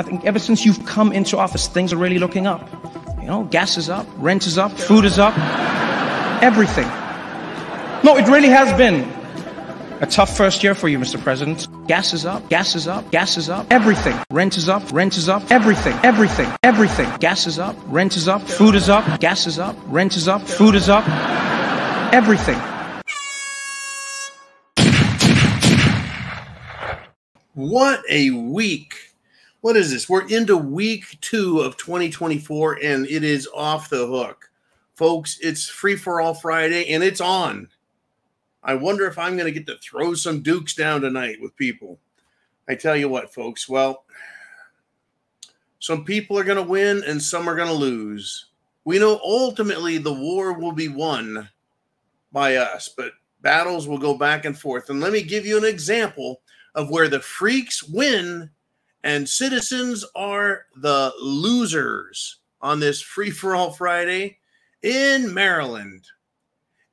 I think ever since you've come into office, things are really looking up. You know, gas is up, rent is up, food is up, everything. No, it really has been a tough first year for you, Mr. President. Gas is up, gas is up, gas is up, everything. Rent is up, everything, everything, everything. Gas is up, rent is up, food is up, gas is up, rent is up, food is up, everything. What a week. What is this? We're into week 2 of 2024, and it is off the hook. Folks, it's Free-for-All Friday, and it's on. I wonder if I'm going to get to throw some dukes down tonight with people. I tell you what, folks. Well, some people are going to win, and some are going to lose. We know ultimately the war will be won by us, but battles will go back and forth. And let me give you an example of where the freaks win and citizens are the losers on this Free-for-All Friday in Maryland.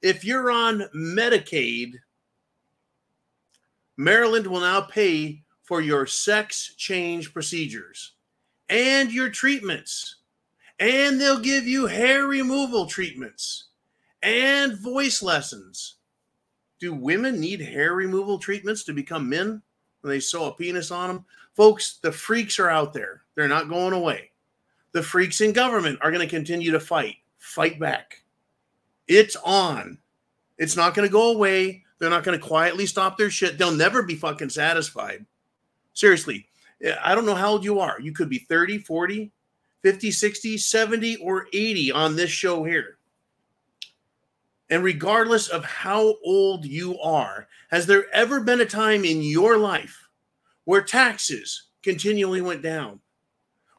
If you're on Medicaid, Maryland will now pay for your sex change procedures and your treatments. And they'll give you hair removal treatments and voice lessons. Do women need hair removal treatments to become men when they sew a penis on them? Folks, the freaks are out there. They're not going away. The freaks in government are going to continue to fight back. It's on. It's not going to go away. They're not going to quietly stop their shit. They'll never be fucking satisfied. Seriously, I don't know how old you are. You could be 30, 40, 50, 60, 70, or 80 on this show here. And regardless of how old you are, has there ever been a time in your life where taxes continually went down,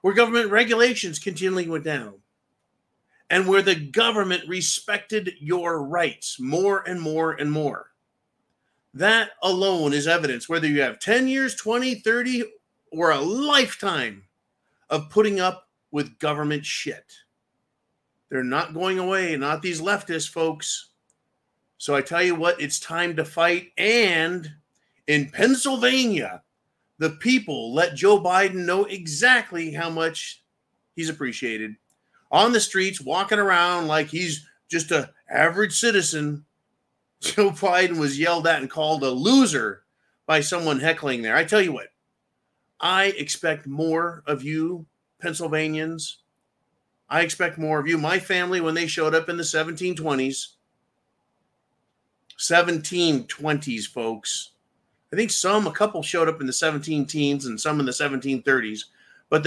where government regulations continually went down, and where the government respected your rights more and more and more? That alone is evidence, whether you have 10 years, 20, 30, or a lifetime of putting up with government shit. They're not going away, not these leftists, folks. So I tell you what, it's time to fight. And in Pennsylvania, the people let Joe Biden know exactly how much he's appreciated. On the streets, walking around like he's just an average citizen, Joe Biden was yelled at and called a loser by someone heckling there. I tell you what, I expect more of you, Pennsylvanians. I expect more of you. My family, when they showed up in the 1720s, folks. I think a couple showed up in the 17 teens and some in the 1730s. But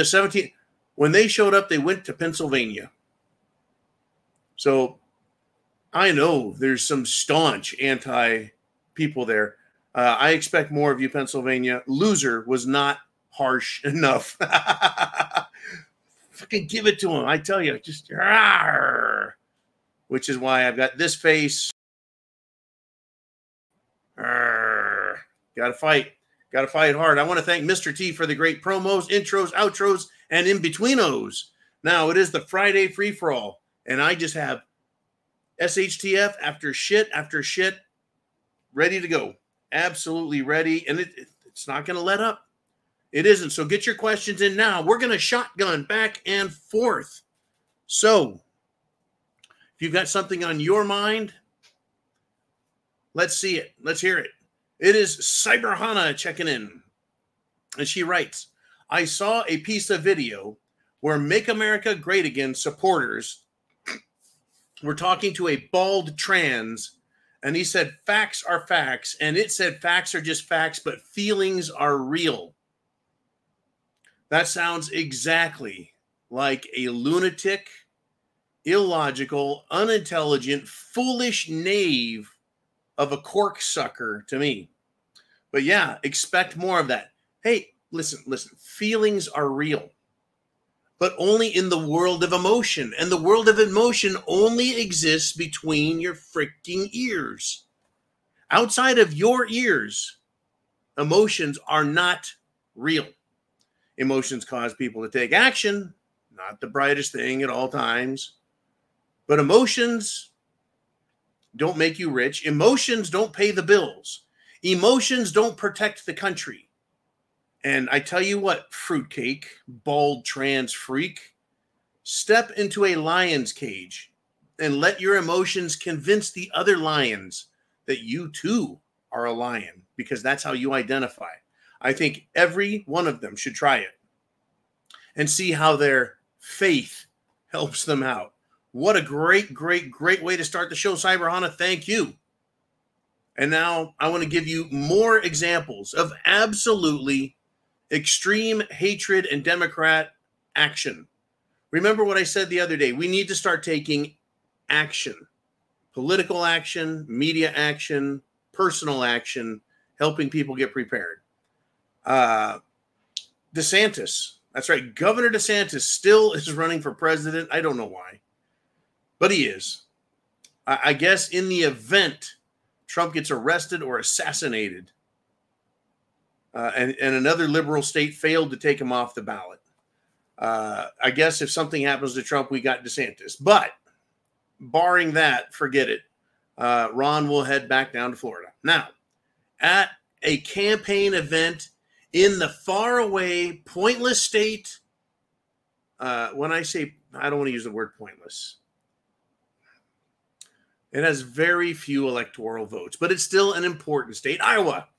when they showed up, they went to Pennsylvania. So I know there's some staunch anti-people there. I expect more of you, Pennsylvania. Loser was not harsh enough. Fucking give it to him. I tell you, just rawr, which is why I've got this face. Gotta fight hard. I want to thank Mr. T for the great promos, intros, outros, and in-betweenos. Now, it is the Friday free-for-all, and I just have SHTF after shit, ready to go. Absolutely ready, and it's not going to let up. It isn't, so get your questions in now. We're going to shotgun back and forth. So, if you've got something on your mind, let's see it. Let's hear it. It is Cyberhana checking in. And she writes, I saw a piece of video where Make America Great Again supporters were talking to a bald trans, and he said facts are facts, and it said facts are just facts, but feelings are real. That sounds exactly like a lunatic, illogical, unintelligent, foolish knave of a corksucker to me. But yeah, expect more of that. Hey, listen, feelings are real, but only in the world of emotion. And the world of emotion only exists between your freaking ears. Outside of your ears, emotions are not real. Emotions cause people to take action, not the brightest thing at all times. But emotions don't make you rich. Emotions don't pay the bills. Emotions don't protect the country. And I tell you what, fruitcake, bald trans freak, step into a lion's cage and let your emotions convince the other lions that you too are a lion, because that's how you identify. I think every one of them should try it and see how their faith helps them out. What a great, great, great way to start the show, Cyber Hana. Thank you. And now I want to give you more examples of absolutely extreme hatred and Democrat action. Remember what I said the other day. We need to start taking action, political action, media action, personal action, helping people get prepared. DeSantis, that's right. Governor DeSantis still is running for president. I don't know why, but he is. I guess in the event Trump gets arrested or assassinated, and another liberal state failed to take him off the ballot. I guess if something happens to Trump, we got DeSantis. But barring that, forget it. Ron will head back down to Florida. Now, at a campaign event in the faraway, pointless state, when I say, I don't want to use the word pointless. It has very few electoral votes, but it's still an important state, Iowa.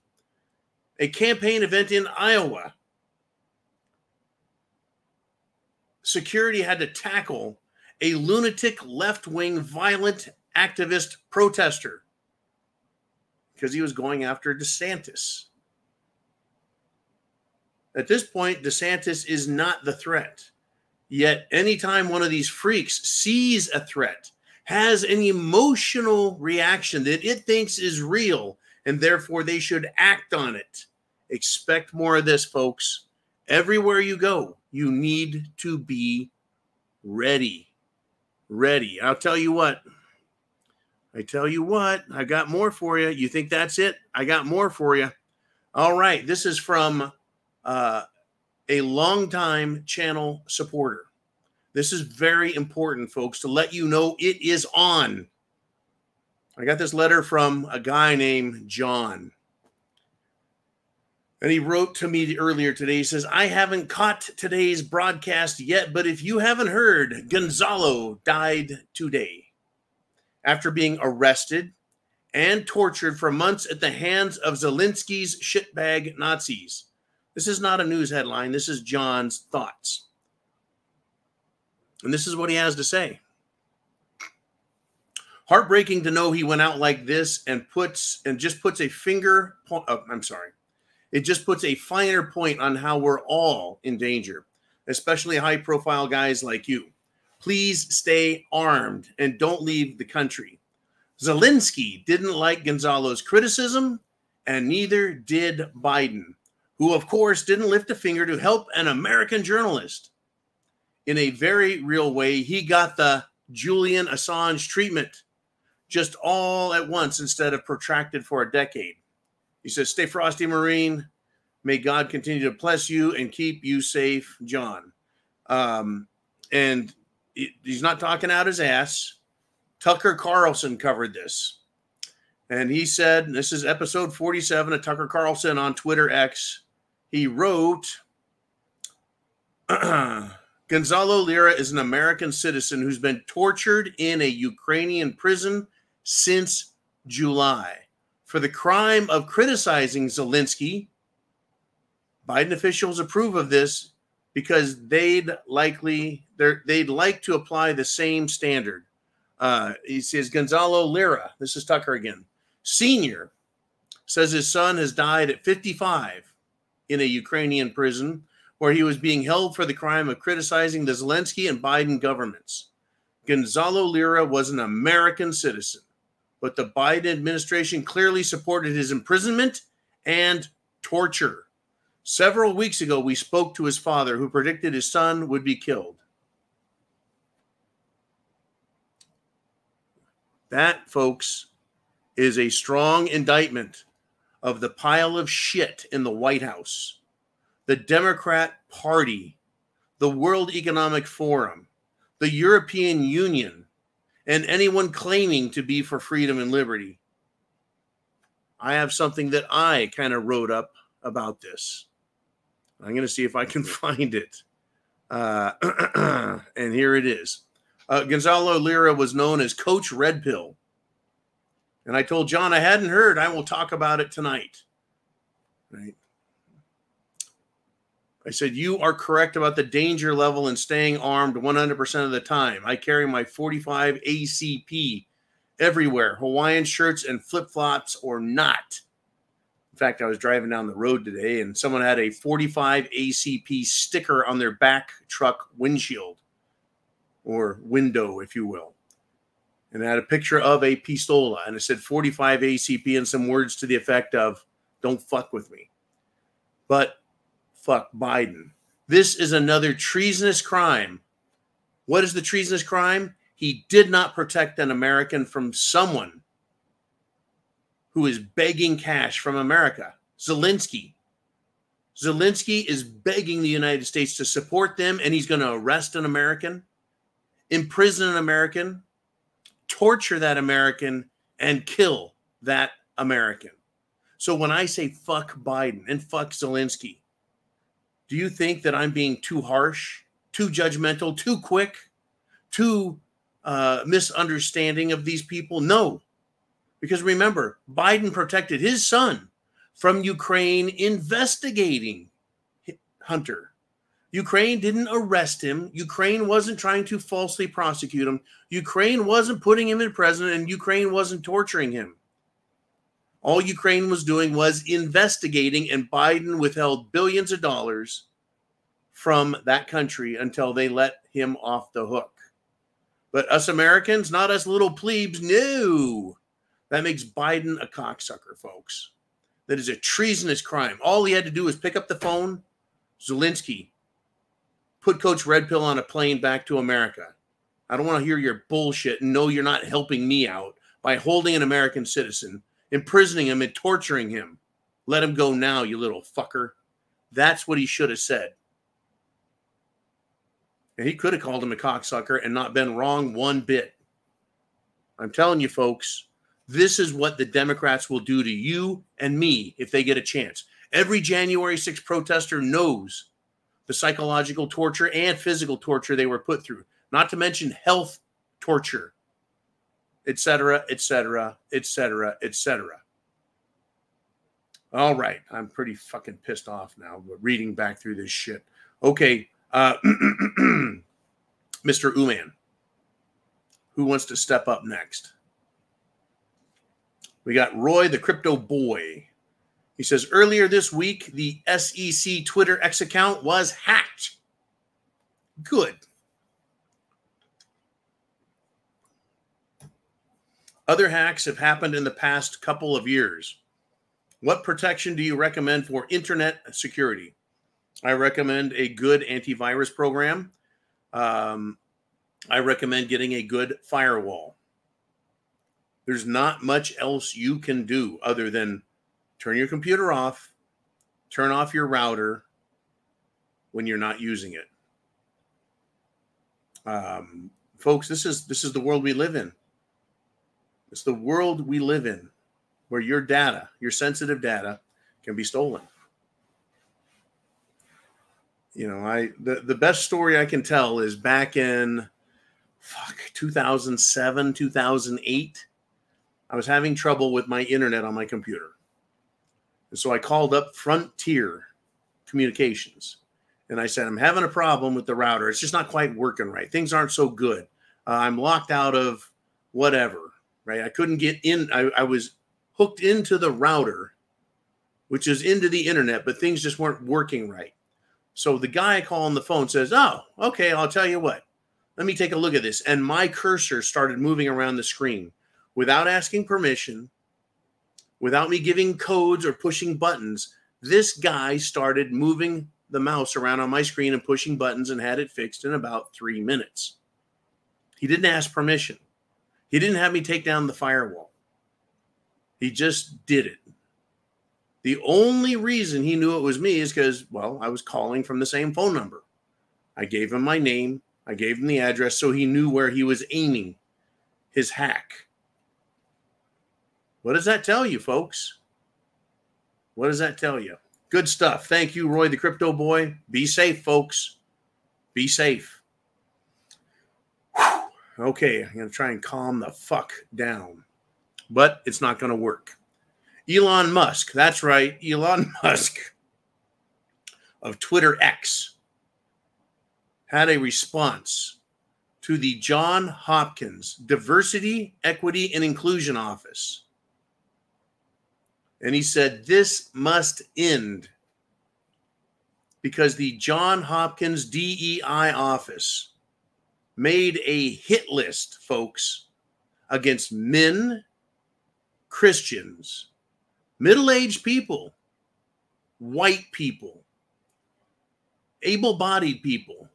A campaign event in Iowa. Security had to tackle a lunatic left-wing violent activist protester because he was going after DeSantis. At this point, DeSantis is not the threat. Yet anytime one of these freaks sees a threat, has an emotional reaction that it thinks is real, and therefore they should act on it. Expect more of this, folks. Everywhere you go, you need to be ready. Ready. I'll tell you what. I got more for you. You think that's it? I got more for you. All right. This is from a longtime channel supporter. This is very important, folks, to let you know it is on. I got this letter from a guy named John. And he wrote to me earlier today. He says, I haven't caught today's broadcast yet, but if you haven't heard, Gonzalo died today after being arrested and tortured for months at the hands of Zelensky's shitbag Nazis. This is not a news headline. This is John's thoughts. And this is what he has to say. Heartbreaking to know he went out like this and just puts a finger point. It just puts a finer point on how we're all in danger, especially high-profile guys like you. Please stay armed and don't leave the country. Zelensky didn't like Gonzalo's criticism, and neither did Biden, who, of course, didn't lift a finger to help an American journalist. In a very real way, he got the Julian Assange treatment, just all at once instead of protracted for a decade. He says, stay frosty, Marine. May God continue to bless you and keep you safe, John. And he's not talking out his ass. Tucker Carlson covered this. And he said, and this is episode 47 of Tucker Carlson on Twitter X. He wrote, Gonzalo Lira is an American citizen who's been tortured in a Ukrainian prison since July for the crime of criticizing Zelensky. Biden officials approve of this because they'd like to apply the same standard. He says Gonzalo Lira, this is Tucker again, Senior, says his son has died at 55 in a Ukrainian prison where he was being held for the crime of criticizing the Zelensky and Biden governments. Gonzalo Lira was an American citizen, but the Biden administration clearly supported his imprisonment and torture. Several weeks ago, we spoke to his father, who predicted his son would be killed. That, folks, is a strong indictment of the pile of shit in the White House, the Democrat Party, the World Economic Forum, the European Union, and anyone claiming to be for freedom and liberty. I have something that I kind of wrote up about this. I'm going to see if I can find it. And here it is. Gonzalo Lira was known as Coach Red Pill. And I told John I hadn't heard. I will talk about it tonight. Right? I said, you are correct about the danger level and staying armed 100% of the time. I carry my 45 ACP everywhere, Hawaiian shirts and flip-flops or not. In fact, I was driving down the road today and someone had a 45 ACP sticker on their back truck windshield or window, if you will. And it had a picture of a pistola and it said 45 ACP and some words to the effect of, don't fuck with me. But fuck Biden. This is another treasonous crime. What is the treasonous crime? He did not protect an American from someone who is begging cash from America. Zelensky. Zelensky is begging the United States to support them, and he's going to arrest an American, imprison an American, torture that American, and kill that American. So when I say fuck Biden and fuck Zelensky, do you think that I'm being too harsh, too judgmental, too quick, too misunderstanding of these people? No. Because remember, Biden protected his son from Ukraine investigating Hunter. Ukraine didn't arrest him. Ukraine wasn't trying to falsely prosecute him. Ukraine wasn't putting him in prison, and Ukraine wasn't torturing him. All Ukraine was doing was investigating, and Biden withheld billions of dollars from that country until they let him off the hook. But us Americans, not us little plebes, no. That makes Biden a cocksucker, folks. That is a treasonous crime. All he had to do was pick up the phone, Zelensky, put Coach Red Pill on a plane back to America. I don't want to hear your bullshit and know you're not helping me out by holding an American citizen, imprisoning him and torturing him. Let him go now, you little fucker. That's what he should have said. And he could have called him a cocksucker and not been wrong one bit. I'm telling you, folks, this is what the Democrats will do to you and me if they get a chance. Every January 6th protester knows the psychological torture and physical torture they were put through, not to mention health torture, etc., etc., etc., etc. All right, I'm pretty fucking pissed off now, but reading back through this shit. Okay, Mr. Uman, who wants to step up next? We got Roy, the crypto boy. He says, earlier this week, the SEC Twitter X account was hacked. Good. Other hacks have happened in the past couple of years. What protection do you recommend for internet security? I recommend a good antivirus program. I recommend getting a good firewall. There's not much else you can do other than turn your computer off, turn off your router when you're not using it. Folks, this is the world we live in. It's the world we live in where your data, your sensitive data, can be stolen. You know, the best story I can tell is back in 2007, 2008. I was having trouble with my internet on my computer. And so I called up Frontier Communications. And I said, I'm having a problem with the router. It's just not quite working right. Things aren't so good. I'm locked out of whatever, right? I couldn't get in. I was hooked into the router, which is into the internet, but things just weren't working right. So the guy I call on the phone says, oh, okay, I'll tell you what. Let me take a look at this. And my cursor started moving around the screen without asking permission, without me giving codes or pushing buttons. This guy started moving the mouse around on my screen and pushing buttons and had it fixed in about 3 minutes. He didn't ask permission. He didn't have me take down the firewall. He just did it. The only reason he knew it was me is because, well, I was calling from the same phone number. I gave him my name. I gave him the address, so he knew where he was aiming his hack. What does that tell you, folks? What does that tell you? Good stuff. Thank you, Roy the Crypto Boy. Be safe, folks. Be safe. Whew. Okay, I'm going to try and calm the fuck down. But it's not going to work. Elon Musk, that's right, Elon Musk of Twitter X had a response to the Johns Hopkins Diversity, Equity, and Inclusion Office. And he said, this must end because the Johns Hopkins DEI office made a hit list, folks, against men, Christians, middle-aged people, white people, able-bodied people,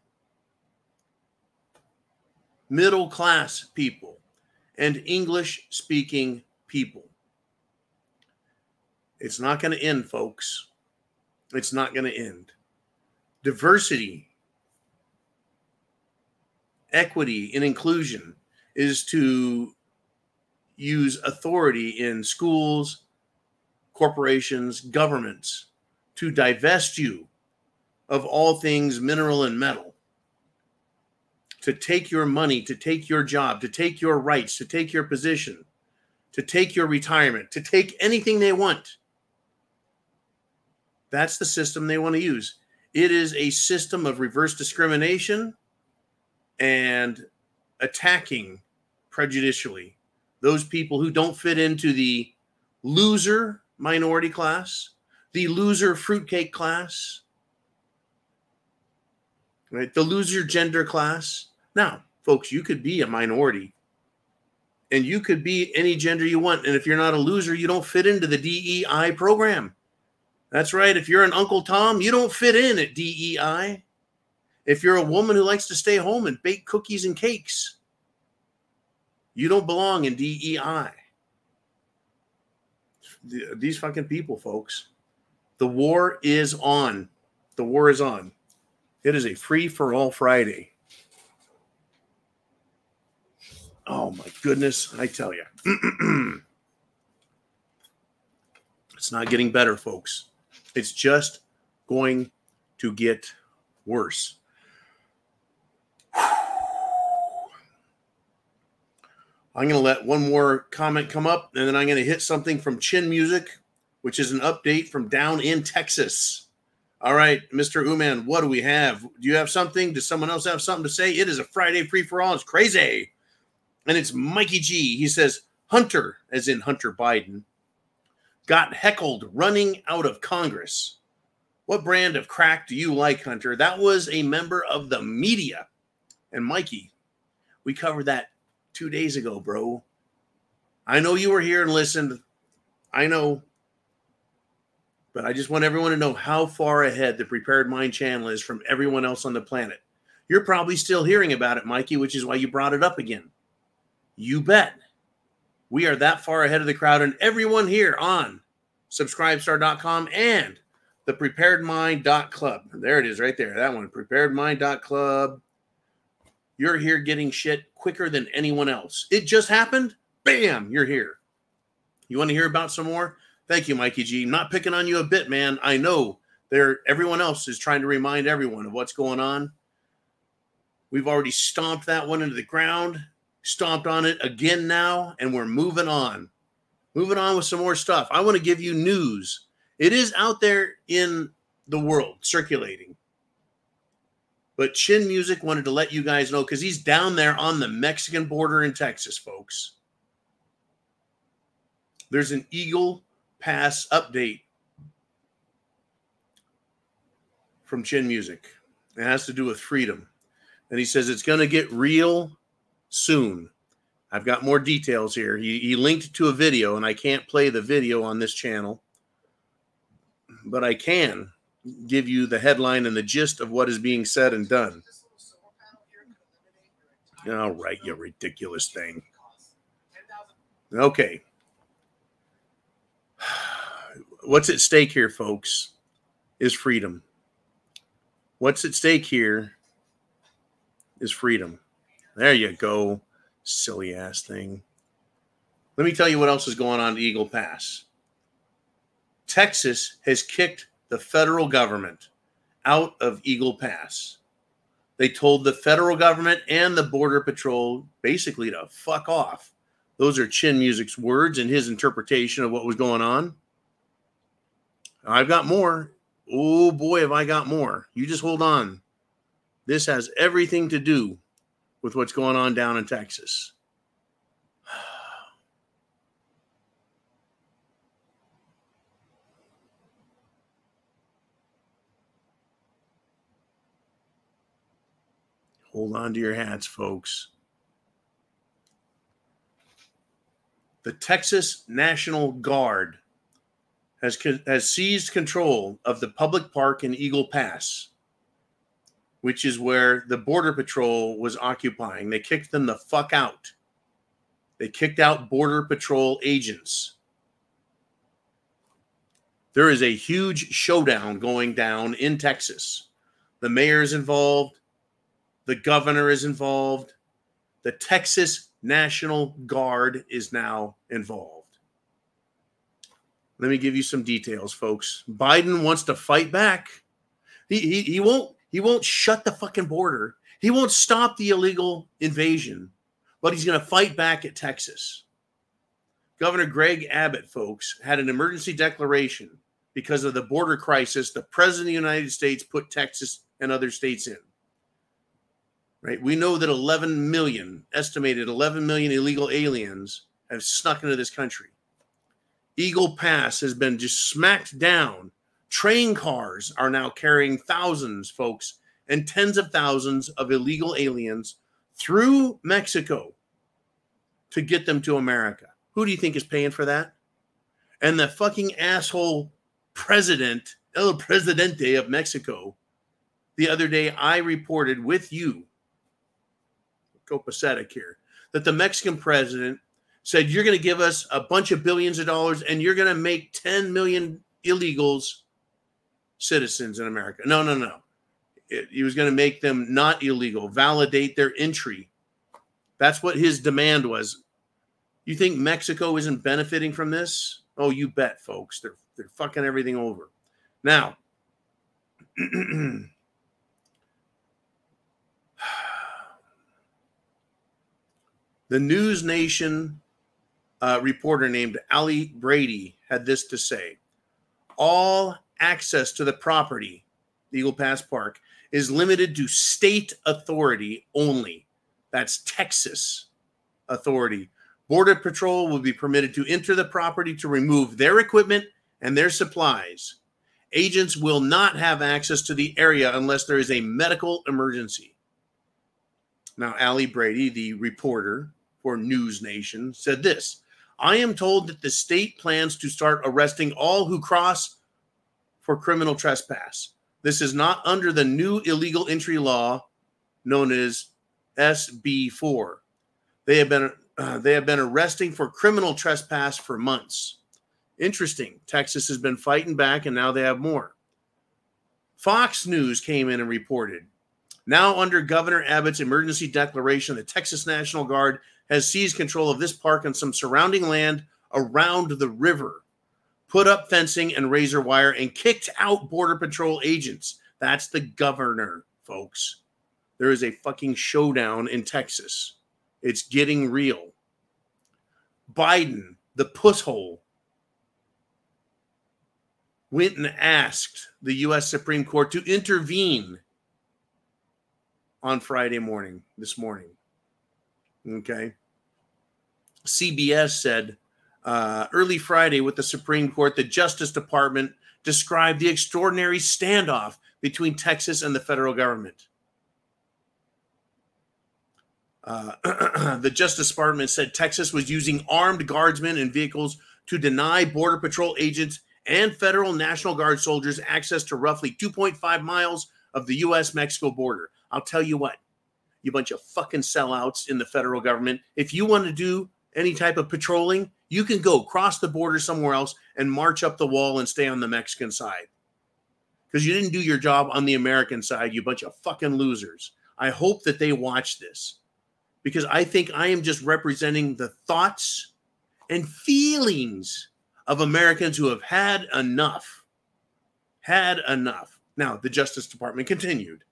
middle-class people, and English-speaking people. It's not going to end, folks. It's not going to end. Diversity, equity, and inclusion is to use authority in schools, corporations, governments to divest you of all things mineral and metal, to take your money, to take your job, to take your rights, to take your position, to take your retirement, to take anything they want. That's the system they want to use. It is a system of reverse discrimination and attacking prejudicially those people who don't fit into the loser minority class, the loser fruitcake class, right? The loser gender class. Now, folks, you could be a minority and you could be any gender you want. And if you're not a loser, you don't fit into the DEI program. That's right. If you're an Uncle Tom, you don't fit in at DEI. If you're a woman who likes to stay home and bake cookies and cakes, you don't belong in DEI. These fucking people, folks. The war is on. The war is on. It is a free-for-all Friday. Oh, my goodness. I tell you. It's not getting better, folks. It's just going to get worse. I'm going to let one more comment come up, and then I'm going to hit something from Chin Music, which is an update from down in Texas. All right, Mr. Uman, what do we have? Do you have something? Does someone else have something to say? It is a Friday free-for-all. It's crazy. And it's Mikey G. He says, Hunter, as in Hunter Biden, got heckled running out of Congress. What brand of crack do you like, Hunter? That was a member of the media. And Mikey, we covered that 2 days ago, bro. I know you were here and listened. I know. But I just want everyone to know how far ahead the Prepared Mind channel is from everyone else on the planet. You're probably still hearing about it, Mikey, which is why you brought it up again. You bet. We are that far ahead of the crowd, and everyone here on subscribestar.com and the preparedmind.club. There it is right there. That one, preparedmind.club. You're here getting shit quicker than anyone else. It just happened. Bam, you're here. You want to hear about some more? Thank you, Mikey G. Not picking on you a bit, man. I know everyone else is trying to remind everyone of what's going on. We've already stomped that one into the ground, stomped on it again now, and we're moving on. Moving on with some more stuff. I want to give you news. It is out there in the world, circulating. But Chin Music wanted to let you guys know because he's down there on the Mexican border in Texas, folks. There's an Eagle Pass update from Chin Music. It has to do with freedom. And he says it's going to get real soon. I've got more details here. He linked to a video, and I can't play the video on this channel. But I can give you the headline and the gist of what is being said and done. All right, you ridiculous thing. Okay. What's at stake here, folks, is freedom. What's at stake here is freedom. There you go, silly ass thing. Let me tell you what else is going on at Eagle Pass. Texas has kicked the federal government out of Eagle Pass. They told the federal government and the Border Patrol basically to fuck off. Those are Chin Music's words and his interpretation of what was going on. I've got more. Oh boy, have I got more. You just hold on. This has everything to do with what's going on down in Texas. Hold on to your hats, folks. The Texas National Guard has seized control of the public park in Eagle Pass, which is where the Border Patrol was occupying. They kicked them the fuck out. They kicked out Border Patrol agents. There is a huge showdown going down in Texas. The mayor is involved. The governor is involved. The Texas National Guard is now involved. Let me give you some details, folks. Biden wants to fight back. He won't shut the fucking border. He won't stop the illegal invasion, but he's going to fight back at Texas. Governor Greg Abbott, folks, had an emergency declaration because of the border crisis. The president of the United States put Texas and other states in. Right? We know that estimated 11 million illegal aliens have snuck into this country. Eagle Pass has been just smacked down. Train cars are now carrying thousands, folks, and tens of thousands of illegal aliens through Mexico to get them to America. Who do you think is paying for that? And the fucking asshole president, El Presidente of Mexico, the other day I reported with you, copacetic here, that the Mexican president said, you're going to give us a bunch of billions of dollars and you're going to make 10 million illegals citizens in America. No. He was going to make them not illegal, validate their entry. That's what his demand was. You think Mexico isn't benefiting from this? Oh, you bet, folks. They're fucking everything over. Now, the News Nation reporter named Ali Brady had this to say: all access to the property, the Eagle Pass Park, is limited to state authority only. That's Texas authority. Border Patrol will be permitted to enter the property to remove their equipment and their supplies. Agents will not have access to the area unless there is a medical emergency. Now, Ali Brady, the reporter for News Nation, said this: I am told that the state plans to start arresting all who cross for criminal trespass. This is not under the new illegal entry law known as SB 4. They have been arresting for criminal trespass for months. Interesting. Texas has been fighting back, and now they have more. Fox News came in and reported, now under Governor Abbott's emergency declaration, the Texas National Guard has seized control of this park and some surrounding land around the river, put up fencing and razor wire, and kicked out Border Patrol agents. That's the governor, folks. There is a fucking showdown in Texas. It's getting real. Biden, the pusshole, went and asked the U.S. Supreme Court to intervene on Friday morning, this morning. Okay. CBS said early Friday with the Supreme Court, the Justice Department described the extraordinary standoff between Texas and the federal government. The Justice Department said Texas was using armed guardsmen and vehicles to deny Border Patrol agents and federal National Guard soldiers access to roughly 2.5 miles of the U.S.-Mexico border. I'll tell you what, you bunch of fucking sellouts in the federal government. If you want to do any type of patrolling, you can go cross the border somewhere else and march up the wall and stay on the Mexican side. Because you didn't do your job on the American side, you bunch of fucking losers. I hope that they watch this, because I think I am just representing the thoughts and feelings of Americans who have had enough. had enough. Now, the Justice Department continued.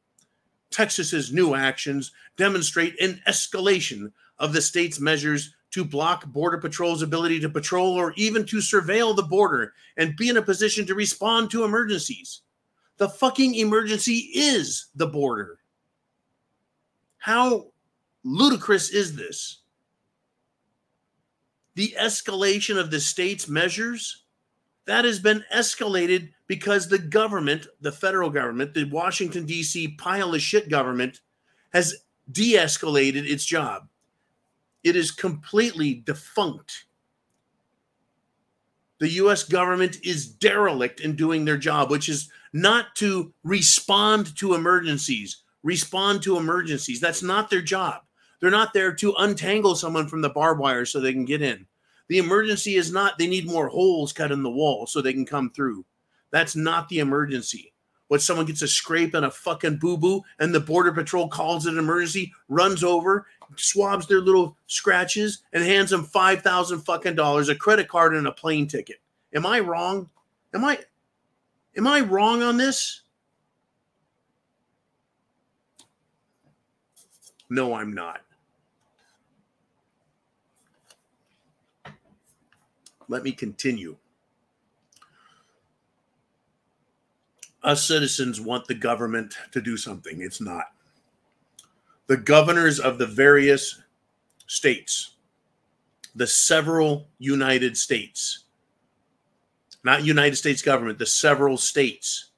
Texas's new actions demonstrate an escalation of the state's measures to block Border Patrol's ability to patrol or even to surveil the border and be in a position to respond to emergencies. The fucking emergency is the border. How ludicrous is this? The escalation of the state's measures, that has been escalated because the government, the federal government, the Washington, D.C. pile of shit government has de-escalated its job. It is completely defunct. The U.S. government is derelict in doing their job, which is not to respond to emergencies. Respond to emergencies. That's not their job. They're not there to untangle someone from the barbed wire so they can get in. The emergency is not they need more holes cut in the wall so they can come through. That's not the emergency. When someone gets a scrape and a fucking boo-boo and the Border Patrol calls it an emergency, runs over, swabs their little scratches, and hands them $5,000 fucking dollars, a credit card, and a plane ticket. Am I wrong? Am I wrong on this? No, I'm not. Let me continue. Us citizens want the government to do something. It's not. The governors of the various states, the several United States, not United States government, the several states,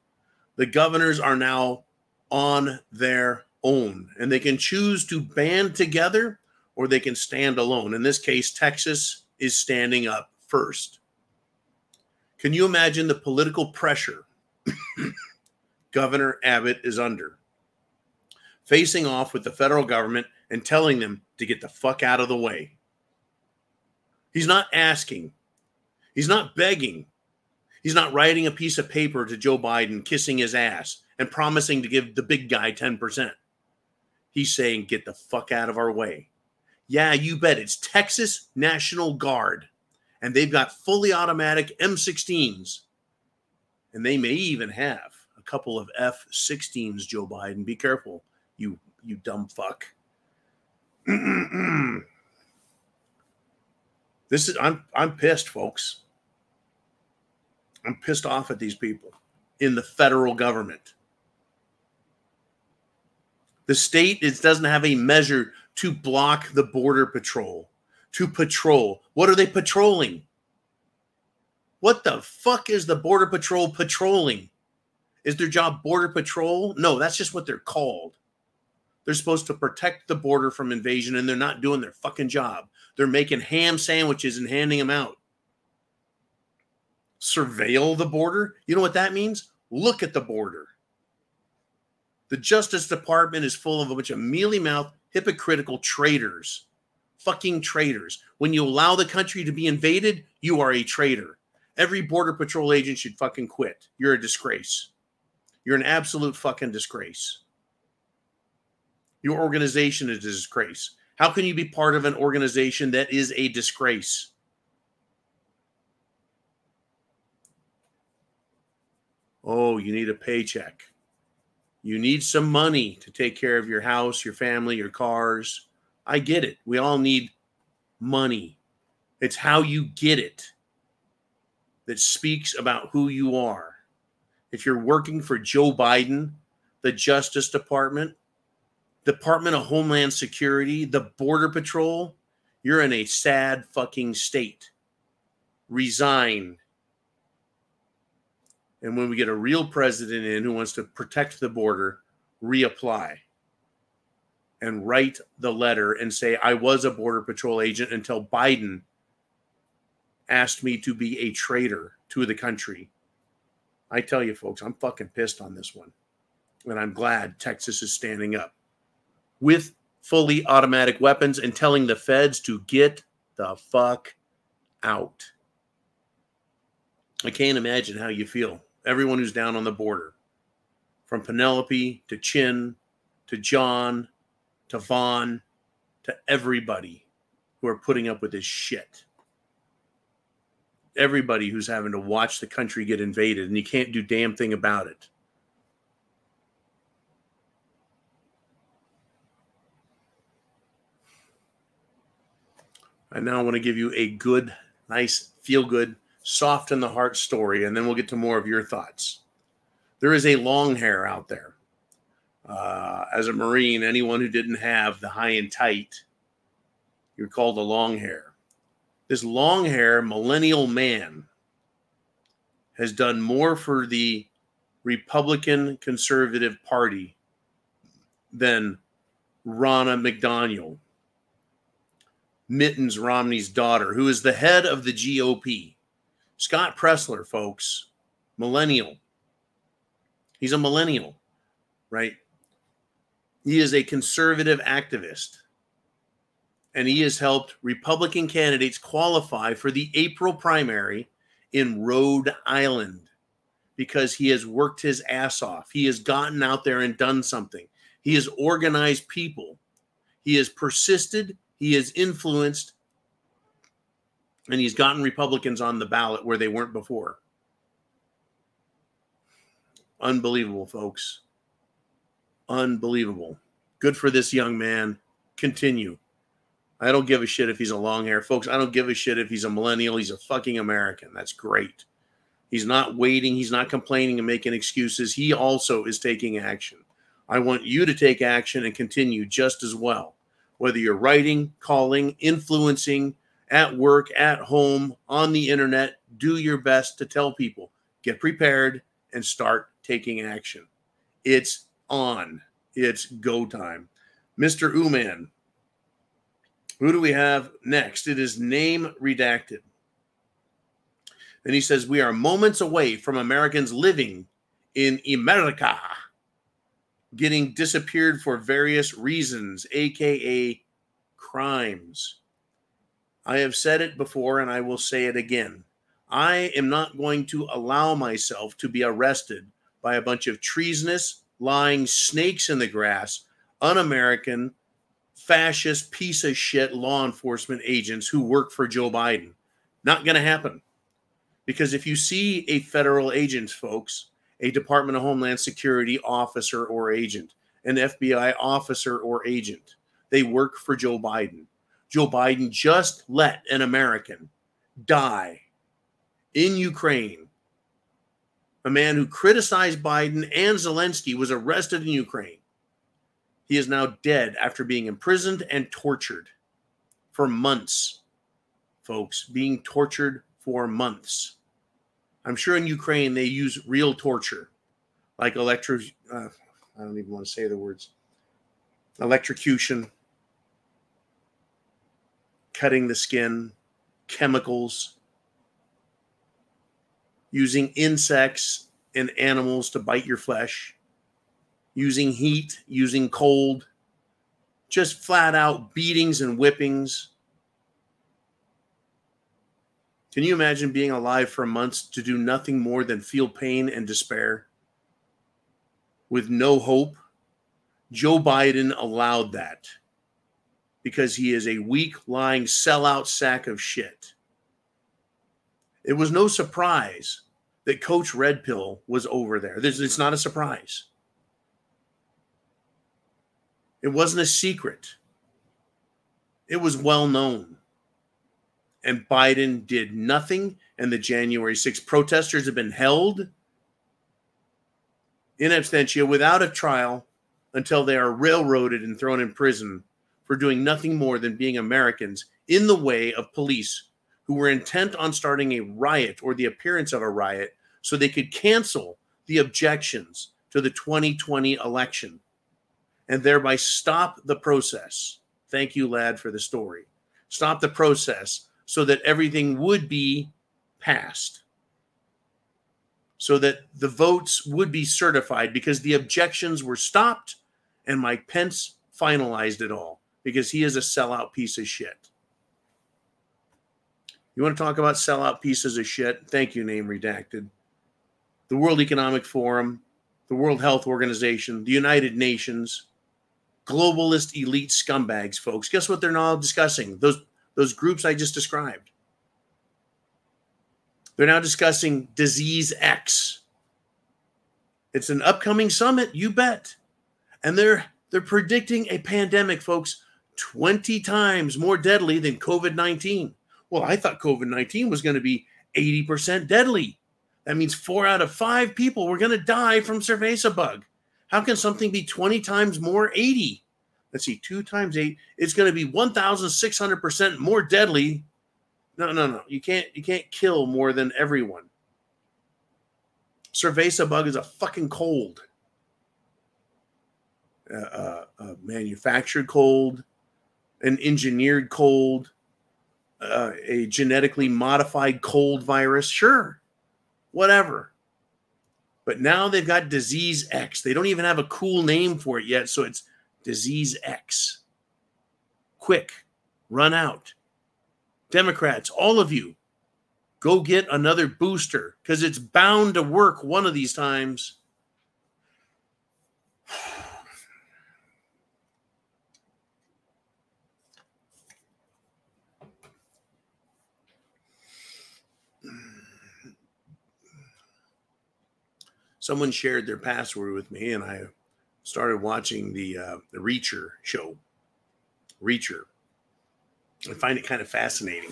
the governors are now on their own, and they can choose to band together or they can stand alone. In this case, Texas is standing up first. Can you imagine the political pressure Governor Abbott is under, facing off with the federal government and telling them to get the fuck out of the way? He's not asking. He's not begging. He's not writing a piece of paper to Joe Biden, kissing his ass and promising to give the big guy 10%. He's saying, get the fuck out of our way. Yeah, you bet. It's Texas National Guard. And they've got fully automatic M16s. And they may even have a couple of F-16s, Joe Biden. Be careful, you dumb fuck. I'm pissed, folks. I'm pissed off at these people in the federal government. The state doesn't have a measure to block the Border Patrol, to patrol. What are they patrolling? What the fuck is the Border Patrol patrolling? Is their job Border Patrol? No, that's just what they're called. They're supposed to protect the border from invasion, and they're not doing their fucking job. They're making ham sandwiches and handing them out. Surveil the border? You know what that means? Look at the border. The Justice Department is full of a bunch of mealy-mouthed, hypocritical traitors. Fucking traitors. When you allow the country to be invaded, you are a traitor. Every Border Patrol agent should fucking quit. You're a disgrace. You're an absolute fucking disgrace. Your organization is a disgrace. How can you be part of an organization that is a disgrace? Oh, you need a paycheck. You need some money to take care of your house, your family, your cars. I get it. We all need money. It's how you get it that speaks about who you are. If you're working for Joe Biden, the Justice Department, Department of Homeland Security, the Border Patrol, you're in a sad fucking state. Resign. And when we get a real president in who wants to protect the border, reapply. And write the letter and say, I was a Border Patrol agent until Biden asked me to be a traitor to the country. I tell you, folks, I'm fucking pissed on this one. And I'm glad Texas is standing up with fully automatic weapons and telling the feds to get the fuck out. I can't imagine how you feel. Everyone who's down on the border, from Penelope to Chin to John to Vaughn to everybody who are putting up with this shit. everybody who's having to watch the country get invaded, and you can't do damn thing about it. I now want to give you a good, nice, feel-good, soft-in-the-heart story, and then we'll get to more of your thoughts. There is a long hair out there. As a Marine, anyone who didn't have the high and tight, you're called a long hair. This long hair millennial man has done more for the Republican Conservative Party than Ronna McDaniel, Mittens Romney's daughter, who is the head of the GOP. Scott Pressler, folks, millennial. He's a millennial, right? He is a conservative activist, and he has helped Republican candidates qualify for the April primary in Rhode Island because he has worked his ass off. He has gotten out there and done something. He has organized people. He has persisted. He has influenced, and he's gotten Republicans on the ballot where they weren't before. Unbelievable, folks. Unbelievable. Good for this young man. Continue. I don't give a shit if he's a long hair. Folks, I don't give a shit if he's a millennial. He's a fucking American. That's great. He's not waiting. He's not complaining and making excuses. He also is taking action. I want you to take action and continue just as well. Whether you're writing, calling, influencing, at work, at home, on the internet, do your best to tell people, get prepared and start taking action. It's on. It's go time. Mr. Uman, who do we have next? It is name redacted. And he says, we are moments away from Americans living in America getting disappeared for various reasons, aka crimes. I have said it before and I will say it again. I am not going to allow myself to be arrested by a bunch of treasonous, lying snakes in the grass, un-American, fascist, piece of shit law enforcement agents who work for Joe Biden. Not going to happen. Because if you see a federal agent, folks, a Department of Homeland Security officer or agent, an FBI officer or agent, they work for Joe Biden. Joe Biden just let an American die in Ukraine. A man who criticized Biden and Zelensky was arrested in Ukraine. He is now dead after being imprisoned and tortured for months, folks, being tortured for months. I'm sure in Ukraine they use real torture, like I don't even want to say the words, electrocution, cutting the skin, chemicals, using insects and animals to bite your flesh, using heat, using cold, just flat out beatings and whippings. Can you imagine being alive for months to do nothing more than feel pain and despair with no hope? Joe Biden allowed that because he is a weak, lying, sellout sack of shit. It was no surprise that Coach Red Pill was over there. It's not a surprise. It wasn't a secret. It was well known. And Biden did nothing, and the January 6th protesters have been held in absentia without a trial until they are railroaded and thrown in prison for doing nothing more than being Americans in the way of police who were intent on starting a riot or the appearance of a riot so they could cancel the objections to the 2020 election and thereby stop the process. Thank you, lad, for the story. Stop the process so that everything would be passed, so that the votes would be certified because the objections were stopped and Mike Pence finalized it all because he is a sellout piece of shit. You want to talk about sellout pieces of shit? Thank you, name redacted. The World Economic Forum, the World Health Organization, the United Nations, globalist elite scumbags, folks. Guess what they're now discussing? Those groups I just described. They're now discussing Disease X. It's an upcoming summit, you bet. And they're predicting a pandemic, folks, 20 times more deadly than COVID-19. Well, I thought COVID-19 was going to be 80% deadly. That means 4 out of 5 people were going to die from cerveza bug. How can something be 20 times more 80? Let's see, 2 times 8. It's going to be 1,600% more deadly. No. You can't kill more than everyone. Cerveza bug is a fucking cold. A manufactured cold, an engineered cold, a genetically modified cold virus. Sure, whatever. But now they've got Disease X. They don't even have a cool name for it yet, so it's Disease X. Quick, run out. Democrats, all of you, go get another booster because it's bound to work one of these times. Someone shared their password with me, and I started watching the Reacher show. Reacher. I find it kind of fascinating.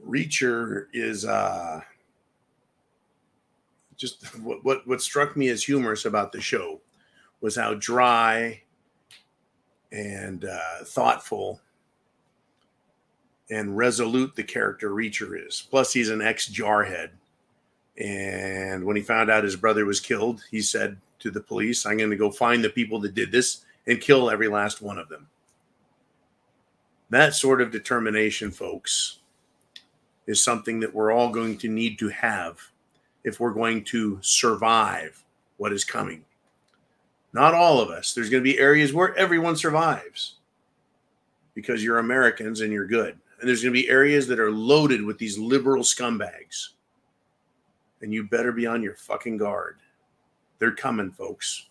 Reacher is just what struck me as humorous about the show was how dry and thoughtful and resolute the character Reacher is. Plus, he's an ex-jarhead. And when he found out his brother was killed, he said to the police, I'm going to go find the people that did this and kill every last one of them. That sort of determination, folks, is something that we're all going to need to have if we're going to survive what is coming. Not all of us. There's going to be areas where everyone survives because you're Americans and you're good. And there's going to be areas that are loaded with these liberal scumbags. And you better be on your fucking guard. They're coming, folks.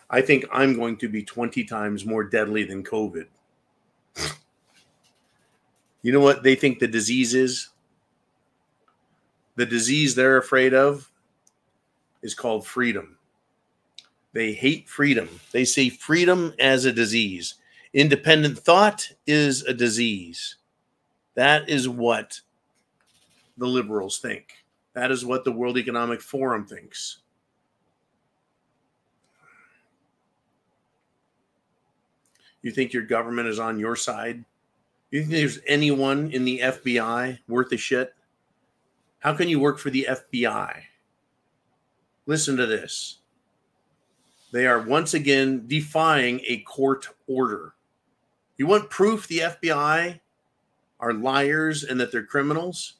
I think I'm going to be 20 times more deadly than COVID. You know what they think the disease is? The disease they're afraid of is called freedom. They hate freedom. They say freedom as a disease. Independent thought is a disease. That is what the liberals think. That is what the World Economic Forum thinks. You think your government is on your side? You think there's anyone in the FBI worth a shit? How can you work for the FBI? Listen to this. They are once again defying a court order. You want proof the FBI are liars and that they're criminals?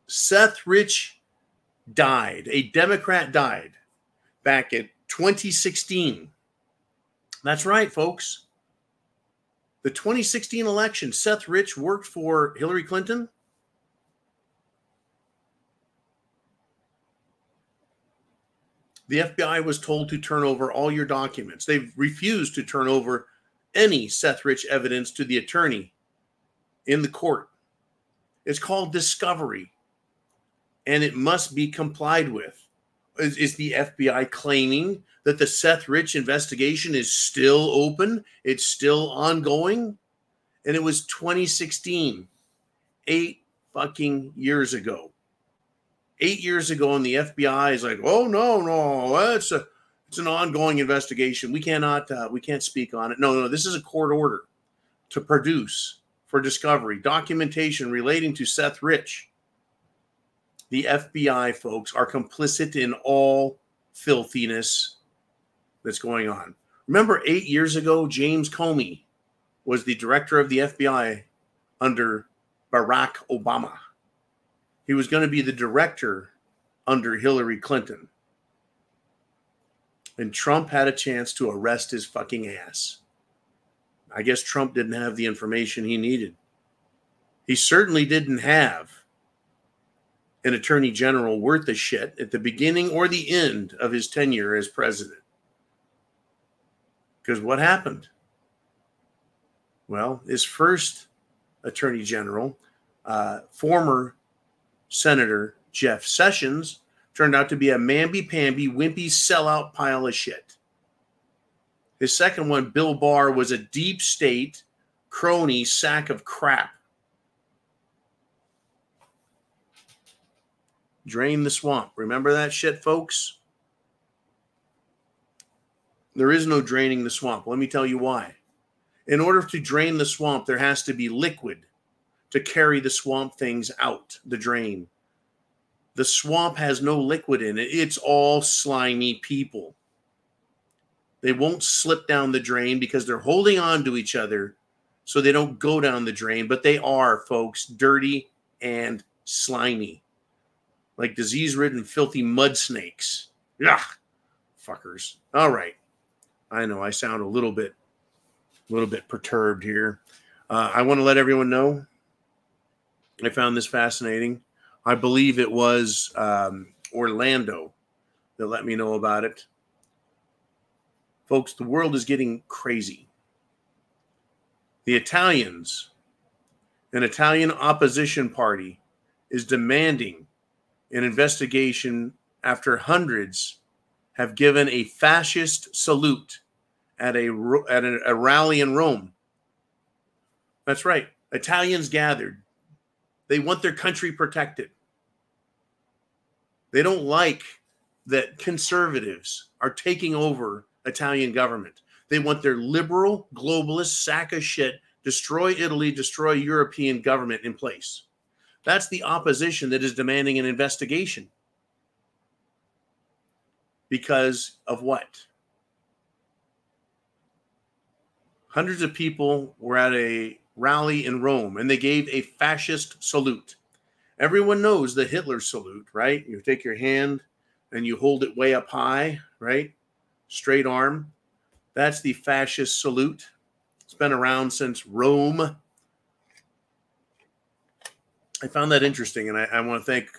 Seth Rich died. A Democrat died back in 2016. That's right, folks. The 2016 election, Seth Rich worked for Hillary Clinton. The FBI was told to turn over all your documents. They've refused to turn over any Seth Rich evidence to the attorney in the court. It's called discovery, and it must be complied with. Is the FBI claiming that the Seth Rich investigation is still open? It's still ongoing? And it was 2016, 8 fucking years ago. 8 years ago, and the FBI is like, oh, no, it's an ongoing investigation. We can't speak on it. No, this is a court order to produce for discovery documentation relating to Seth Rich. The FBI, folks, are complicit in all filthiness that's going on. Remember 8 years ago, James Comey was the director of the FBI under Barack Obama. He was going to be the director under Hillary Clinton. And Trump had a chance to arrest his fucking ass. I guess Trump didn't have the information he needed. He certainly didn't have an attorney general worth a shit at the beginning or the end of his tenure as president. Because what happened? Well, his first attorney general, former Senator Jeff Sessions, turned out to be a mamby-pamby, wimpy, sellout pile of shit. His second one, Bill Barr, was a deep state crony sack of crap. Drain the swamp. Remember that shit, folks? There is no draining the swamp. Let me tell you why. In order to drain the swamp, there has to be liquid to carry the swamp things out the drain. The swamp has no liquid in it. It's all slimy people. They won't slip down the drain because they're holding on to each other so they don't go down the drain. But they are, folks, dirty and slimy. Like disease-ridden, filthy mud snakes. Ugh, fuckers. All right. I know I sound a little bit perturbed here. I want to let everyone know I found this fascinating. I believe it was Orlando that let me know about it. Folks, the world is getting crazy. The Italians, an Italian opposition party, is demanding an investigation after hundreds have given a fascist salute at a rally in Rome. That's right. Italians gathered. They want their country protected. They don't like that conservatives are taking over Italian government. They want their liberal, globalist sack of shit, destroy Italy, destroy European government in place. That's the opposition that is demanding an investigation. Because of what? Hundreds of people were at a rally in Rome, and they gave a fascist salute. Everyone knows the Hitler salute, right? You take your hand and you hold it way up high, right? Straight arm. That's the fascist salute. It's been around since Rome. I found that interesting, and I want to thank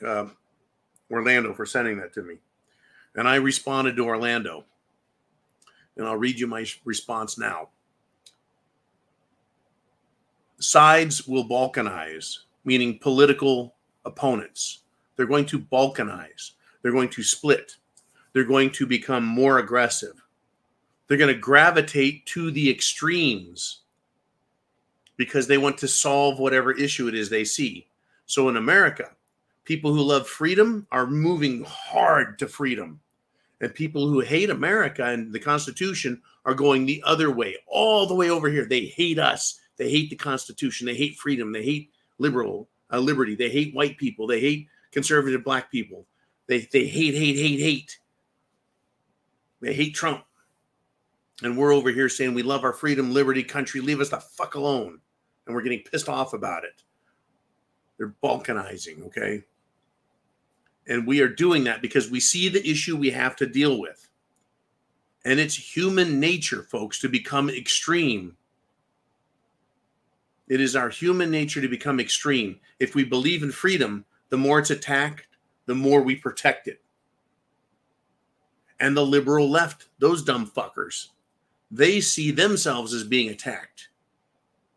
Orlando for sending that to me. And I responded to Orlando, and I'll read you my response now. Sides will balkanize, meaning political opponents. They're going to balkanize. They're going to split. They're going to become more aggressive. They're going to gravitate to the extremes because they want to solve whatever issue it is they see. So in America, people who love freedom are moving hard to freedom. And people who hate America and the Constitution are going the other way, all the way over here. They hate us. They hate the Constitution. They hate freedom. They hate liberty. They hate white people. They hate conservative black people. They hate. They hate Trump. And we're over here saying we love our freedom, liberty, country. Leave us the fuck alone. And we're getting pissed off about it. They're balkanizing, okay? And we are doing that because we see the issue we have to deal with. And it's human nature, folks, to become extreme. It is our human nature to become extreme. If we believe in freedom, the more it's attacked, the more we protect it. And the liberal left, those dumb fuckers, they see themselves as being attacked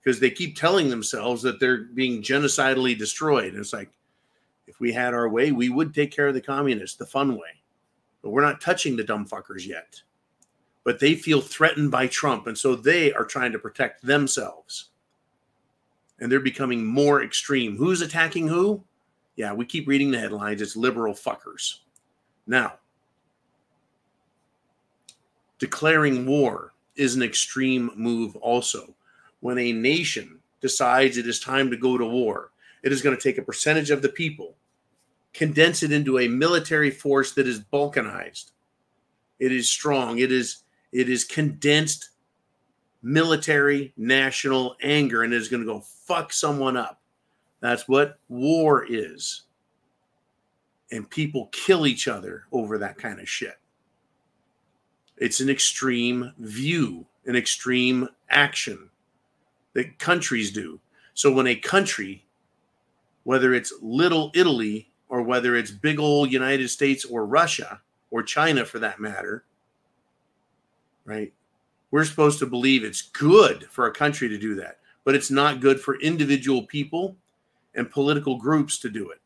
because they keep telling themselves that they're being genocidally destroyed. And it's like, if we had our way, we would take care of the communists the fun way. But we're not touching the dumb fuckers yet. But they feel threatened by Trump, and so they are trying to protect themselves. And they're becoming more extreme. Who's attacking who? Yeah, we keep reading the headlines. It's liberal fuckers. Now, declaring war is an extreme move also. When a nation decides it is time to go to war, it is going to take a percentage of the people, condense it into a military force that is balkanized. It is strong. It is condensed military national anger, and it is going to go fuck someone up. That's what war is. And people kill each other over that kind of shit. It's an extreme view, an extreme action that countries do. So when a country, whether it's little Italy or whether it's big old United States or Russia or China for that matter, right? We're supposed to believe it's good for a country to do that, but it's not good for individual people and political groups to do it.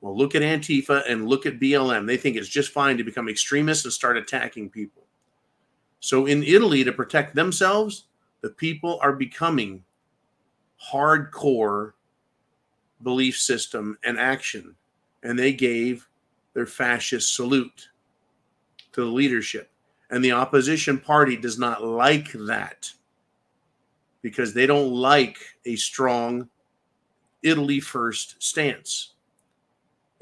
Well, look at Antifa and look at BLM. They think it's just fine to become extremists and start attacking people. So in Italy, to protect themselves, the people are becoming hardcore belief system and action. And they gave their fascist salute to the leadership. And the opposition party does not like that because they don't like a strong Italy first stance.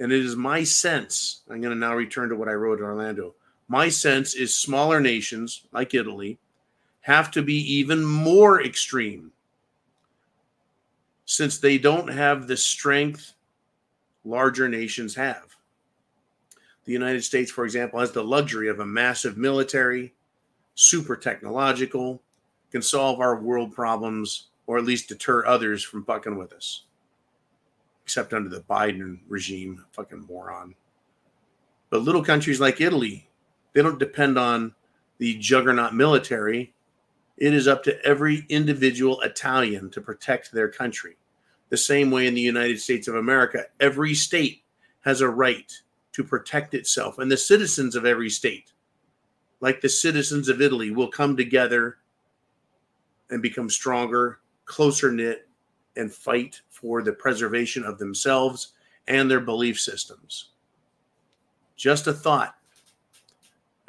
And it is my sense, I'm going to now return to what I wrote in Orlando. My sense is smaller nations like Italy have to be even more extreme since they don't have the strength larger nations have. The United States, for example, has the luxury of a massive military, super technological, can solve our world problems or at least deter others from fucking with us. Except under the Biden regime, fucking moron. But little countries like Italy, they don't depend on the juggernaut military. It is up to every individual Italian to protect their country. The same way in the United States of America, every state has a right to protect itself. And the citizens of every state, like the citizens of Italy, will come together and become stronger, closer knit, and fight for the preservation of themselves and their belief systems. Just a thought.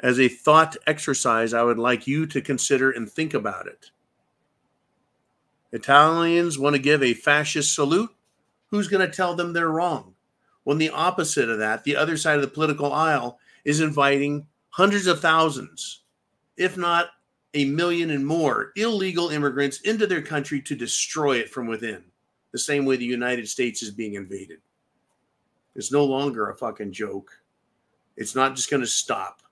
As a thought exercise, I would like you to consider and think about it. Italians want to give a fascist salute. Who's going to tell them they're wrong? When the opposite of that, the other side of the political aisle is inviting hundreds of thousands, if not 1 million and more, illegal immigrants into their country to destroy it from within. The same way the United States is being invaded. It's no longer a fucking joke. It's not just going to stop.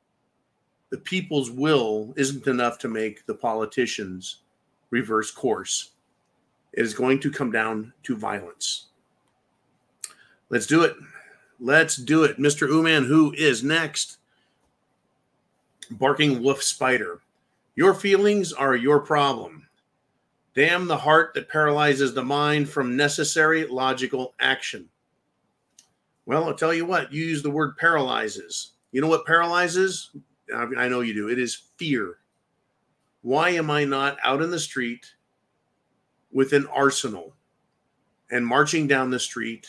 The people's will isn't enough to make the politicians reverse course. It is going to come down to violence. Let's do it. Let's do it. Mr. Uman, who is next? Barking Wolf Spider. Your feelings are your problem. Damn the heart that paralyzes the mind from necessary logical action. Well, I'll tell you what. You use the word paralyzes. You know what paralyzes? I know you do. It is fear. Why am I not out in the street with an arsenal and marching down the street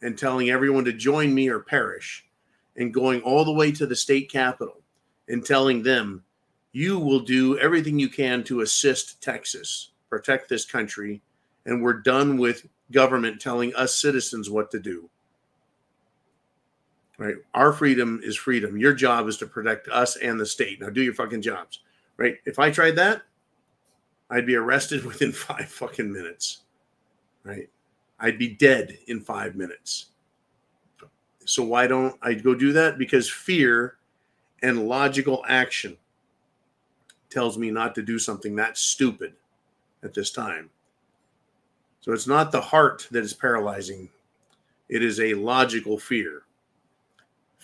and telling everyone to join me or perish, and going all the way to the state capitol and telling them, you will do everything you can to assist Texas, protect this country, and we're done with government telling us citizens what to do. Right? Our freedom is freedom. Your job is to protect us and the state. Now do your fucking jobs. Right? If I tried that, I'd be arrested within 5 fucking minutes. Right? I'd be dead in 5 minutes. So why don't I go do that? Because fear and logical action tells me not to do something that stupid at this time. So it's not the heart that is paralyzing. It is a logical fear.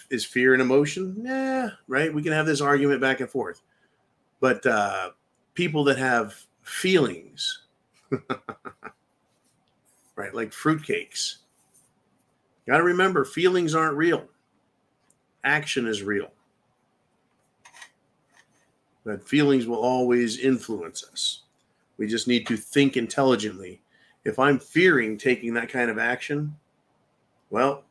Is fear an emotion? Yeah, right? We can have this argument back and forth. But people that have feelings, right, like fruitcakes, got to remember, feelings aren't real. Action is real. But feelings will always influence us. We just need to think intelligently. If I'm fearing taking that kind of action, well,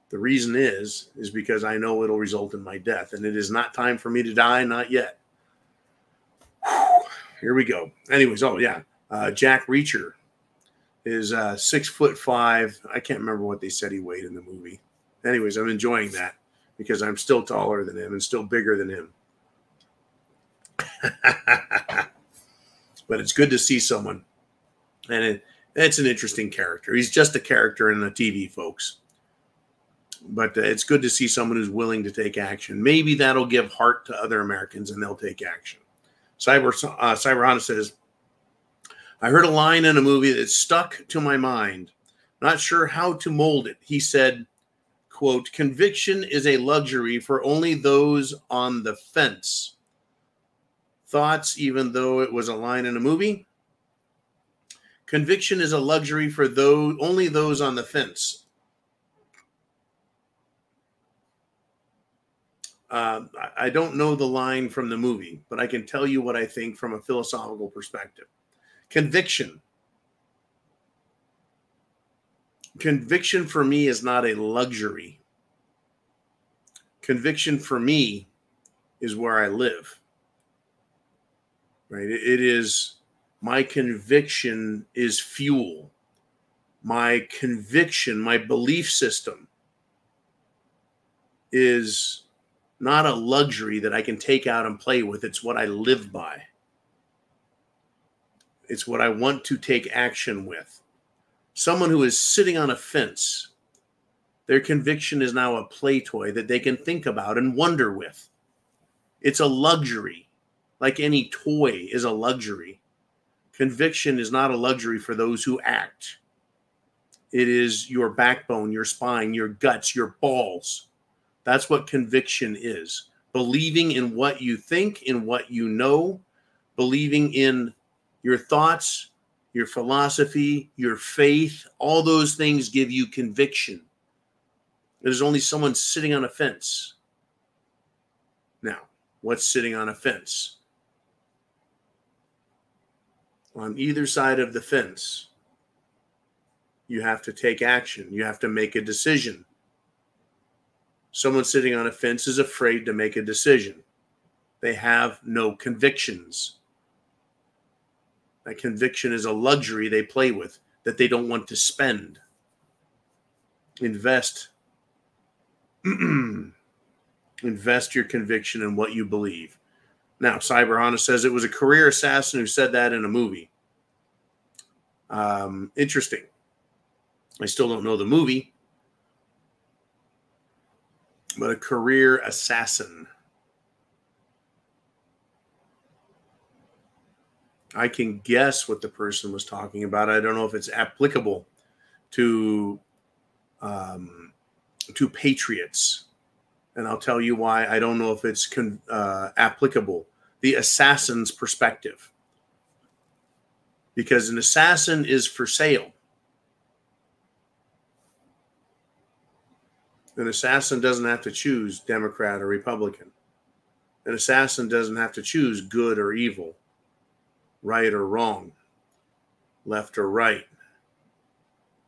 the reason is because I know it'll result in my death. And it is not time for me to die, not yet. Here we go. Anyways, Jack Reacher is 6'5". I can't remember what they said he weighed in the movie. Anyways, I'm enjoying that because I'm still taller than him and still bigger than him. But it's good to see someone. And it's an interesting character. He's just a character in the TV, folks. But it's good to see someone who's willing to take action. Maybe that'll give heart to other Americans and they'll take action. Cyber Honda says, I heard a line in a movie that stuck to my mind. Not sure how to mold it. He said, quote, conviction is a luxury for only those on the fence. thoughts, even though it was a line in a movie. Conviction is a luxury for only those on the fence. I don't know the line from the movie, but I can tell you what I think from a philosophical perspective. Conviction. Conviction for me is not a luxury. Conviction for me is where I live. Right? It is, my conviction is fuel. My conviction, my belief system is not a luxury that I can take out and play with. It's what I live by. It's what I want to take action with. Someone who is sitting on a fence, their conviction is now a play toy that they can think about and wonder with. It's a luxury, like any toy is a luxury. Conviction is not a luxury for those who act. It is your backbone, your spine, your guts, your balls. That's what conviction is. Believing in what you think, in what you know, believing in your thoughts, your philosophy, your faith, all those things give you conviction. There's only someone sitting on a fence. Now, what's sitting on a fence? On either side of the fence, you have to take action. You have to make a decision. Someone sitting on a fence is afraid to make a decision. They have no convictions. That conviction is a luxury they play with that they don't want to spend. Invest. Invest your conviction in what you believe. Now, Cyberhana says it was a career assassin who said that in a movie. Interesting. I still don't know the movie. But a career assassin. I can guess what the person was talking about. I don't know if it's applicable to patriots. And I'll tell you why I don't know if it's applicable. The assassin's perspective. Because an assassin is for sale. An assassin doesn't have to choose Democrat or Republican. An assassin doesn't have to choose good or evil, right or wrong, left or right.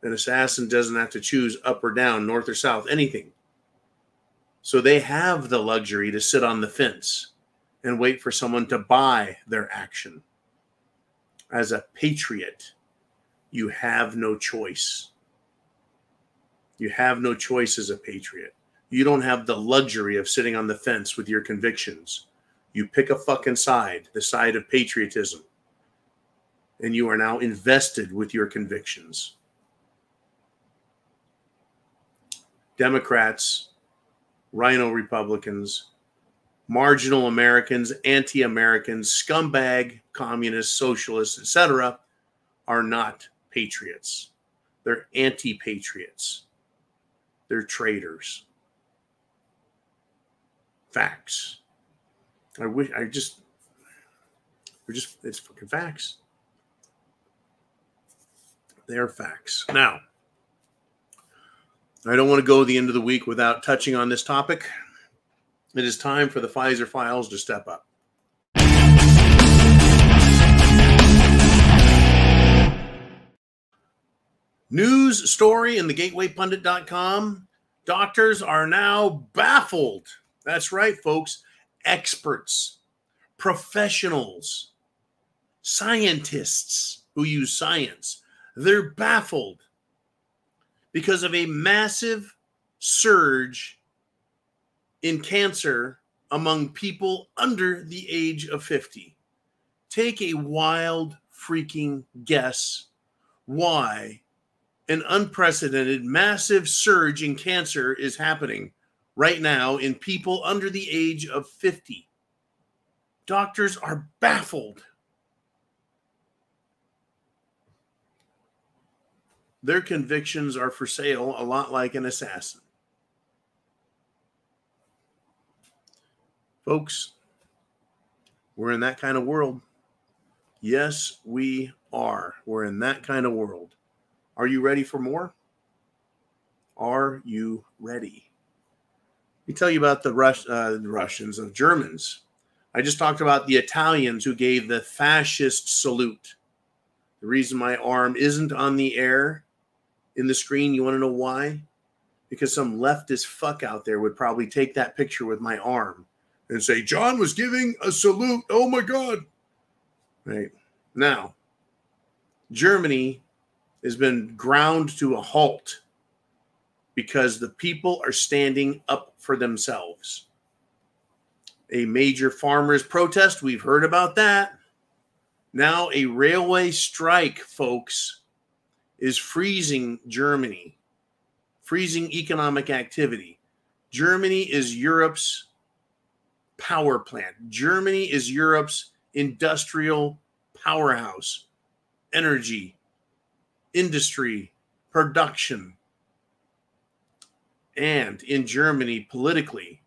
An assassin doesn't have to choose up or down, north or south, anything. So they have the luxury to sit on the fence and wait for someone to buy their action. As a patriot, you have no choice. You have no choice as a patriot. You don't have the luxury of sitting on the fence with your convictions. You pick a fucking side, the side of patriotism. And you are now invested with your convictions. Democrats, rhino Republicans, marginal Americans, anti-Americans, scumbag, communists, socialists, etc., are not patriots. They're anti-patriots. They're traitors. Facts. It's fucking facts. They're facts. Now, I don't want to go the end of the week without touching on this topic. It is time for the Pfizer files to step up. News story in the gatewaypundit.com. Doctors are now baffled. That's right, folks. Experts, professionals, scientists who use science. They're baffled because of a massive surge in cancer among people under the age of 50. Take a wild freaking guess why an unprecedented massive surge in cancer is happening right now in people under the age of 50. Doctors are baffled. Their convictions are for sale, a lot like an assassin. Folks, We're in that kind of world. Yes, we are. We're in that kind of world. Are you ready for more? Are you ready? Let me tell you about the Russians, the Germans. I just talked about the Italians who gave the fascist salute. The reason my arm isn't on the air in the screen, you want to know why? Because some leftist fuck out there would probably take that picture with my arm and say, John was giving a salute. Oh my God. Right. Now, Germany has been ground to a halt because the people are standing up for themselves. A major farmers' protest, we've heard about that. Now a railway strike, folks, is freezing Germany, freezing economic activity. Germany is Europe's power plant. Germany is Europe's industrial powerhouse, energy, industry, production. And in Germany, politically,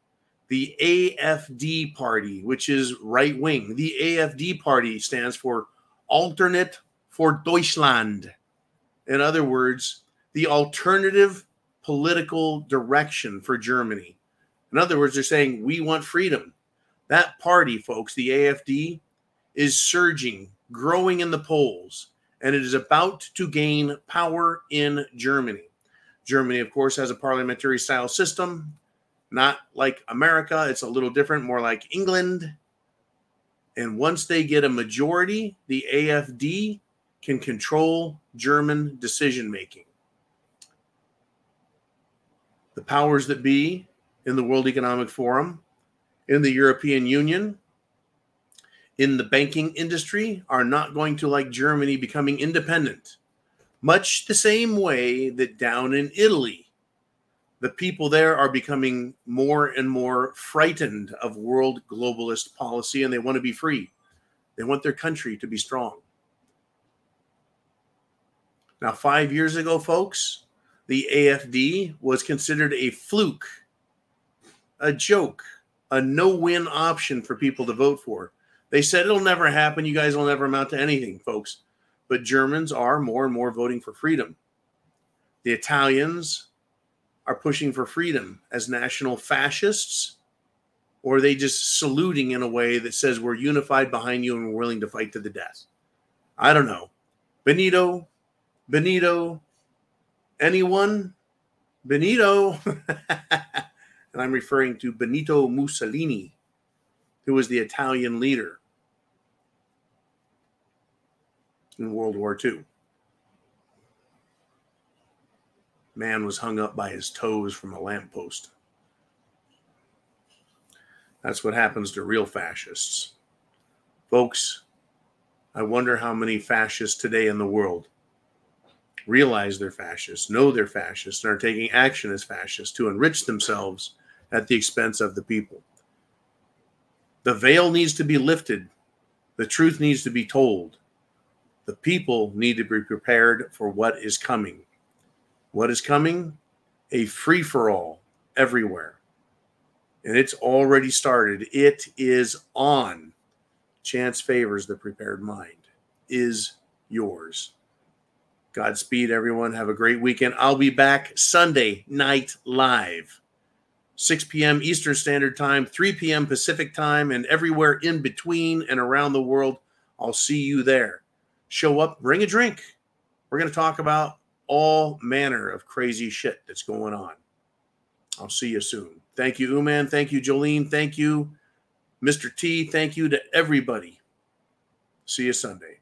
the AfD party, which is right wing, the AfD party stands for Alternate for Deutschland. In other words, the alternative political direction for Germany. In other words, they're saying, we want freedom. That party, folks, the AfD, is surging, growing in the polls, and it is about to gain power in Germany. Germany, of course, has a parliamentary style system, not like America. It's a little different, more like England. And once they get a majority, the AfD can control German decision-making. The powers that be in the World Economic Forum, in the European Union, in the banking industry are not going to like Germany becoming independent. Much the same way that down in Italy, the people there are becoming more and more frightened of world globalist policy, and they want to be free. They want their country to be strong. Now, 5 years ago, folks, the AfD was considered a fluke, a joke, a no-win option for people to vote for. They said it'll never happen. You guys will never amount to anything, folks. But Germans are more and more voting for freedom. The Italians are pushing for freedom as national fascists, or are they just saluting in a way that says we're unified behind you and we're willing to fight to the death? I don't know. Benito, anyone? Benito. And I'm referring to Benito Mussolini, who was the Italian leader in World War II. Man was hung up by his toes from a lamppost. That's what happens to real fascists. Folks, I wonder how many fascists today in the world realize they're fascists, know they're fascists, and are taking action as fascists to enrich themselves at the expense of the people. The veil needs to be lifted. The truth needs to be told. The people need to be prepared for what is coming. What is coming? A free-for-all everywhere. And it's already started. It is on. Chance favors the prepared mind. Is yours. Godspeed, everyone. Have a great weekend. I'll be back Sunday night live. 6 p.m. Eastern Standard Time, 3 p.m. Pacific Time, and everywhere in between and around the world. I'll see you there. Show up, bring a drink. We're going to talk about all manner of crazy shit that's going on. I'll see you soon. Thank you, Uman. Thank you, Jolene. Thank you, Mr. T. Thank you to everybody. See you Sunday.